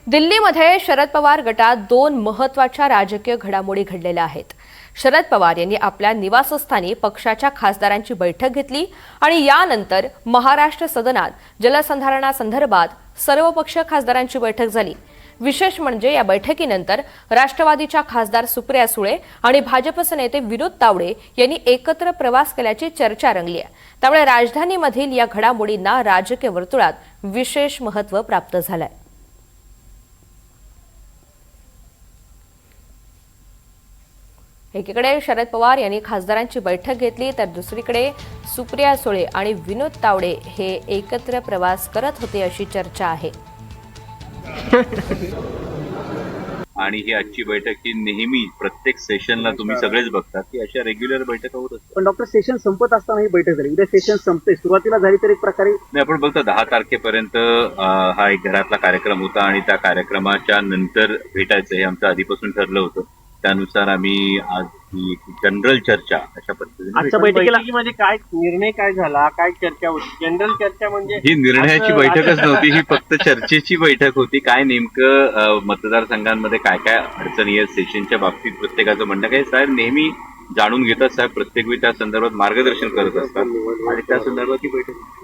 दिल्लीमध्ये शरद पवार गटात दोन महत्त्वाच्या राजकीय घडामोडी घडलेल्या आहेत. शरद पवार यांनी आपल्या निवासस्थानी पक्षाच्या खासदारांची बैठक घेतली आणि यानंतर महाराष्ट्र सदनात जलसंधारणासंदर्भात सर्वपक्षीय खासदारांची बैठक झाली. विशेष म्हणजे या बैठकीनंतर राष्ट्रवादीच्या खासदार सुप्रिया सुळे आणि भाजपचे नेते विनोद तावडे यांनी एकत्र प्रवास केल्याची चर्चा रंगली आहे. त्यामुळे राजधानीमधील या घडामोडींना राजकीय वर्तुळात विशेष महत्त्व प्राप्त झालंय. एकीकडे शरद पवार यांनी खासदारांची बैठक घेतली तर दुसरीकडे सुप्रिया सुळे आणि विनोद तावडे हे एकत्र प्रवास करत होते अशी चर्चा आहे. आणि ही आजची बैठक ही नेहमी प्रत्येक सेशनला तुम्ही सगळेच बघतात की अशा रेग्युलर बैठका होत असतात. पण डॉक्टर सेशन संपत असताना ही बैठक झाली. उद्या सेशन संपते, सुरुवातीला झाली तर एक प्रकारे नाही, आपण बघतो 10 तारखेपर्यंत हा एक घरातला कार्यक्रम होता आणि त्या कार्यक्रमाच्या नंतर भेटायचं हे आमचं आधीपासून ठरलं होतं. त्यानुसार आम्ही आज ही जनरल चर्चा अशा पद्धतीने आजच्या बैठकीला बैठकीमध्ये काय निर्णय काय झाला, काय चर्चा होती? जनरल चर्चा म्हणजे ही निर्णयाची बैठकच नव्हती, ही फक्त चर्चेची बैठक होती. काय नेमकं मतदारसंघांमध्ये काय काय अडचणी आहेत सेशनच्या बाबतीत प्रत्येकाचं म्हणणं काय. साहेब नेहमी जाणून घेतात, साहेब प्रत्येक वेळी त्या संदर्भात मार्गदर्शन करत असतात आणि त्या संदर्भात ही बैठक